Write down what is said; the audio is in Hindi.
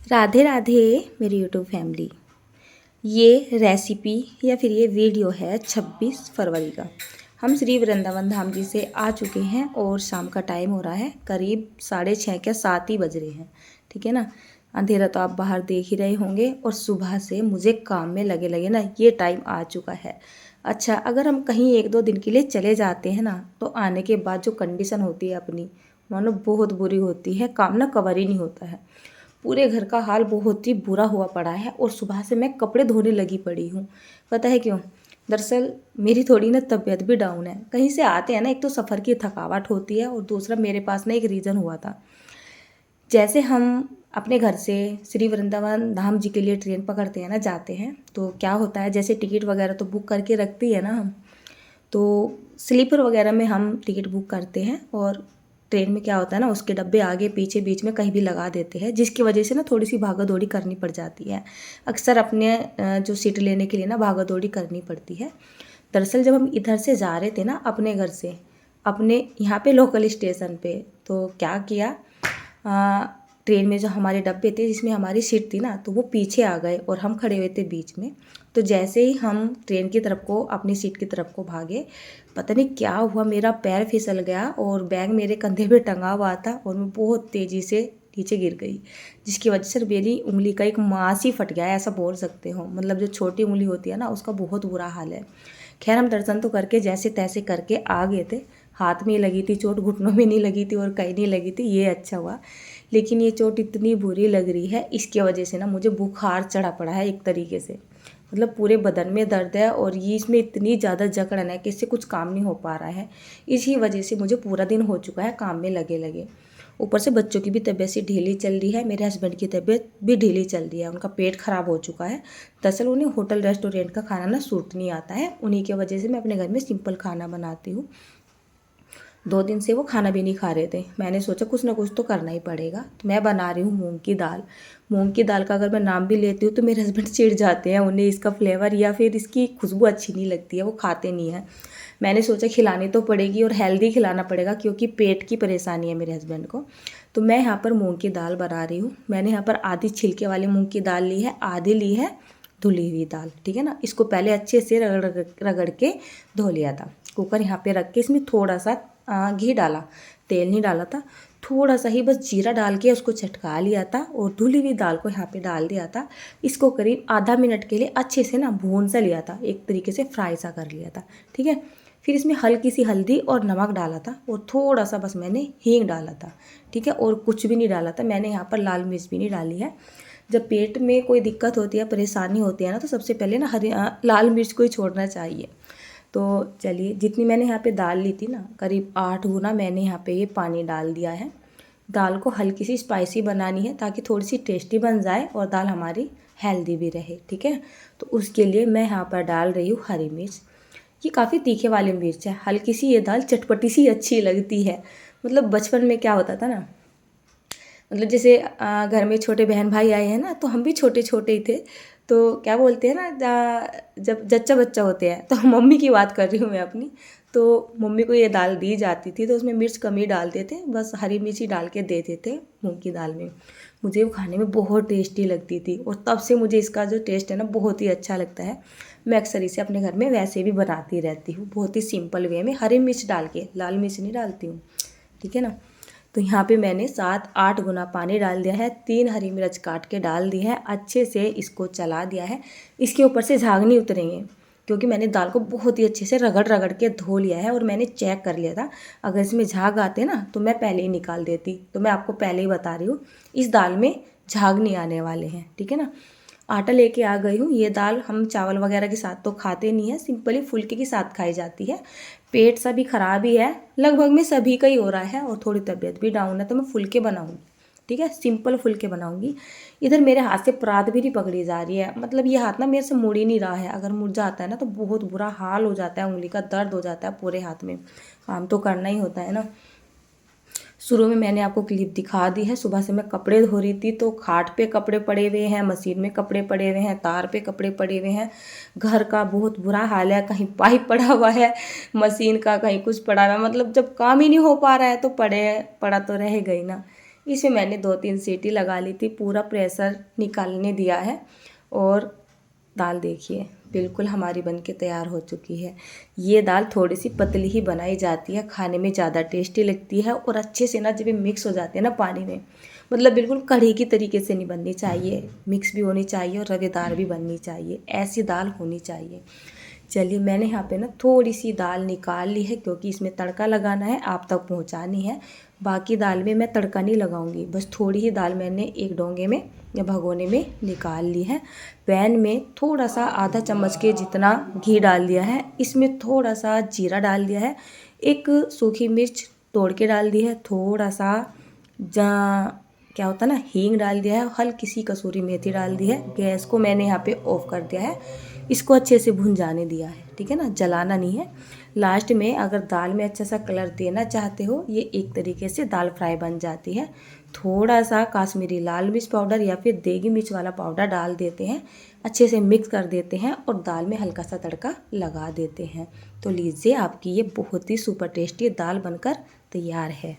राधे राधे मेरी यूट्यूब फैमिली। ये रेसिपी या फिर ये वीडियो है 26 फरवरी का। हम श्री वृंदावन धाम जी से आ चुके हैं और शाम का टाइम हो रहा है, करीब 6:30 क्या 7 ही बज रहे हैं। ठीक है ना। अंधेरा तो आप बाहर देख ही रहे होंगे और सुबह से मुझे काम में लगे लगे ना ये टाइम आ चुका है। अच्छा, अगर हम कहीं 1-2 दिन के लिए चले जाते हैं ना, तो आने के बाद जो कंडीशन होती है अपनी, मानो बहुत बुरी होती है। काम ना कवर ही नहीं होता है। पूरे घर का हाल बहुत ही बुरा हुआ पड़ा है और सुबह से मैं कपड़े धोने लगी पड़ी हूँ। पता है क्यों? दरअसल मेरी थोड़ी ना तबीयत भी डाउन है। कहीं से आते हैं ना, एक तो सफ़र की थकावट होती है और दूसरा मेरे पास ना एक रीज़न हुआ था। जैसे हम अपने घर से श्री वृंदावन धाम जी के लिए ट्रेन पकड़ते हैं ना, जाते हैं, तो क्या होता है, जैसे टिकट वगैरह तो बुक करके रखती है ना हम, तो स्लीपर वगैरह में हम टिकट बुक करते हैं और ट्रेन में क्या होता है ना, उसके डब्बे आगे पीछे बीच में कहीं भी लगा देते हैं, जिसकी वजह से ना थोड़ी सी भागा दौड़ी करनी पड़ जाती है। अक्सर अपने जो सीट लेने के लिए ना भागा दौड़ी करनी पड़ती है। दरअसल जब हम इधर से जा रहे थे ना अपने घर से अपने यहाँ पे लोकल स्टेशन पे, तो क्या किया, ट्रेन में जो हमारे डब्बे थे जिसमें हमारी सीट थी ना, तो वो पीछे आ गए और हम खड़े हुए थे बीच में। तो जैसे ही हम ट्रेन की तरफ को, अपनी सीट की तरफ को भागे, पता नहीं क्या हुआ, मेरा पैर फिसल गया और बैग मेरे कंधे पे टंगा हुआ था और मैं बहुत तेज़ी से नीचे गिर गई, जिसकी वजह से मेरी उंगली का एक मांस ही फट गया है, ऐसा बोल सकते हो। मतलब जो छोटी उंगली होती है ना, उसका बहुत बुरा हाल है। खैर, हम दर्शन तो करके जैसे तैसे करके आ गए थे। हाथ में लगी थी चोट, घुटनों में नहीं लगी थी और कहीं नहीं लगी थी, ये अच्छा हुआ। लेकिन ये चोट इतनी बुरी लग रही है, इसकी वजह से ना मुझे बुखार चढ़ा पड़ा है एक तरीके से। मतलब पूरे बदन में दर्द है और ये इसमें इतनी ज़्यादा जकड़न है कि इससे कुछ काम नहीं हो पा रहा है। इसी वजह से मुझे पूरा दिन हो चुका है काम में लगे लगे। ऊपर से बच्चों की भी तबीयत सी ढीली चल रही है, मेरे हस्बैंड की तबीयत भी ढीली चल रही है, उनका पेट ख़राब हो चुका है। दरअसल उन्हें होटल रेस्टोरेंट का खाना ना सूट नहीं आता है, उन्हीं की वजह से मैं अपने घर में सिंपल खाना बनाती हूँ। 2 दिन से वो खाना भी नहीं खा रहे थे। मैंने सोचा कुछ ना कुछ तो करना ही पड़ेगा, तो मैं बना रही हूँ मूंग की दाल। मूंग की दाल का अगर मैं नाम भी लेती हूँ तो मेरे हस्बैंड चिढ़ जाते हैं, उन्हें इसका फ्लेवर या फिर इसकी खुशबू अच्छी नहीं लगती है, वो खाते नहीं हैं। मैंने सोचा खिलानी तो पड़ेगी और हेल्दी खिलाना पड़ेगा, क्योंकि पेट की परेशानी है मेरे हस्बैंड को। तो मैं यहाँ पर मूँग की दाल बना रही हूँ। मैंने यहाँ पर आधी छिलके वाली मूँग की दाल ली है, आधी ली है धुली हुई दाल। ठीक है ना। इसको पहले अच्छे से रगड़ रगड़ के धो लिया था। कुकर यहाँ पे रख के इसमें थोड़ा सा घी डाला, तेल नहीं डाला था। थोड़ा सा ही बस जीरा डाल के उसको चटका लिया था और धुली हुई दाल को यहाँ पे डाल दिया था। इसको करीब आधा मिनट के लिए अच्छे से ना भून सा लिया था, एक तरीके से फ्राई सा कर लिया था। ठीक है। फिर इसमें हल्की सी हल्दी और नमक डाला था और थोड़ा सा बस मैंने हींग डाला था। ठीक है। और कुछ भी नहीं डाला था मैंने, यहाँ पर लाल मिर्च भी नहीं डाली है। जब पेट में कोई दिक्कत होती है, परेशानी होती है ना, तो सबसे पहले ना लाल मिर्च को ही छोड़ना चाहिए। तो चलिए, जितनी मैंने यहाँ पे दाल ली थी ना, करीब 8 गुना मैंने यहाँ पे ये पानी डाल दिया है। दाल को हल्की सी स्पाइसी बनानी है ताकि थोड़ी सी टेस्टी बन जाए और दाल हमारी हेल्दी भी रहे। ठीक है। तो उसके लिए मैं यहाँ पर डाल रही हूँ हरी मिर्च। ये काफ़ी तीखे वाली मिर्च है, हल्की सी ये दाल चटपटी सी अच्छी लगती है। मतलब बचपन में क्या होता था ना, मतलब जैसे घर में छोटे बहन भाई आए हैं ना, तो हम भी छोटे छोटे ही थे। तो क्या बोलते हैं ना, जब जच्चा बच्चा होते हैं, तो मम्मी की बात कर रही हूँ मैं अपनी। तो मम्मी को ये दाल दी जाती थी तो उसमें मिर्च कम ही डालते थे, बस हरी मिर्च ही डाल के देते थे मूंग की दाल में। मुझे वो खाने में बहुत टेस्टी लगती थी और तब से मुझे इसका जो टेस्ट है ना बहुत ही अच्छा लगता है। मैं अक्सर इसे अपने घर में वैसे भी बनाती रहती हूँ, बहुत ही सिंपल वे में, हरी मिर्च डाल के, लाल मिर्च नहीं डालती हूँ। ठीक है ना। तो यहाँ पे मैंने 7-8 गुना पानी डाल दिया है, 3 हरी मिर्च काट के डाल दी है, अच्छे से इसको चला दिया है। इसके ऊपर से झाग नहीं उतरेंगे, क्योंकि मैंने दाल को बहुत ही अच्छे से रगड़ रगड़ के धो लिया है और मैंने चेक कर लिया था। अगर इसमें झाग आते ना तो मैं पहले ही निकाल देती, तो मैं आपको पहले ही बता रही हूँ, इस दाल में झाग नहीं आने वाले हैं। ठीक है ना। आटा लेके आ गई हूँ। ये दाल हम चावल वगैरह के साथ तो खाते नहीं है, सिंपली फुल्के के साथ खाई जाती है। पेट सभी खराब ही है, लगभग में सभी का ही हो रहा है और थोड़ी तबीयत भी डाउन है, तो मैं फुल्के बनाऊँगी। ठीक है, सिंपल फुल्के बनाऊँगी। इधर मेरे हाथ से परात भी नहीं पकड़ी जा रही है, मतलब ये हाथ ना मेरे से मुड़ ही नहीं रहा है। अगर मुड़ जाता है ना तो बहुत बुरा हाल हो जाता है, उंगली का दर्द हो जाता है पूरे हाथ में। काम तो करना ही होता है ना। शुरू में मैंने आपको क्लिप दिखा दी है, सुबह से मैं कपड़े धो रही थी, तो खाट पे कपड़े पड़े हुए हैं, मशीन में कपड़े पड़े हुए हैं, तार पे कपड़े पड़े हुए हैं। घर का बहुत बुरा हाल है, कहीं पाइप पड़ा हुआ है मशीन का, कहीं कुछ पड़ा हुआ है। मतलब जब काम ही नहीं हो पा रहा है तो पड़ा तो रहेगा ही ना। इसमें मैंने 2-3 सीटी लगा ली थी, पूरा प्रेशर निकालने दिया है। और दाल देखिए बिल्कुल हमारी बनके तैयार हो चुकी है। ये दाल थोड़ी सी पतली ही बनाई जाती है, खाने में ज़्यादा टेस्टी लगती है और अच्छे से ना जब ये मिक्स हो जाती है ना पानी में, मतलब बिल्कुल कढ़ी की तरीके से नहीं बननी चाहिए, मिक्स भी होनी चाहिए और रवेदार भी बननी चाहिए, ऐसी दाल होनी चाहिए। चलिए मैंने यहाँ पे ना थोड़ी सी दाल निकाल ली है क्योंकि इसमें तड़का लगाना है, आप तक पहुँचानी है। बाकी दाल में मैं तड़का नहीं लगाऊंगी, बस थोड़ी ही दाल मैंने एक डोंगे में या भगोने में निकाल ली है। पैन में थोड़ा सा आधा चम्मच के जितना घी डाल दिया है, इसमें थोड़ा सा जीरा डाल दिया है, एक सूखी मिर्च तोड़ के डाल दी है, थोड़ा सा क्या होता है ना हींग डाल दिया है, हल्की सी कसूरी मेथी डाल दी है। गैस को मैंने यहाँ पे ऑफ कर दिया है, इसको अच्छे से भुन जाने दिया है, ठीक है ना, जलाना नहीं है। लास्ट में अगर दाल में अच्छा सा कलर देना चाहते हो, ये एक तरीके से दाल फ्राई बन जाती है। थोड़ा सा काश्मीरी लाल मिर्च पाउडर या फिर देगी मिर्च वाला पाउडर डाल देते हैं, अच्छे से मिक्स कर देते हैं और दाल में हल्का सा तड़का लगा देते हैं। तो लीजिए आपकी ये बहुत ही सुपर टेस्टी दाल बनकर तैयार है।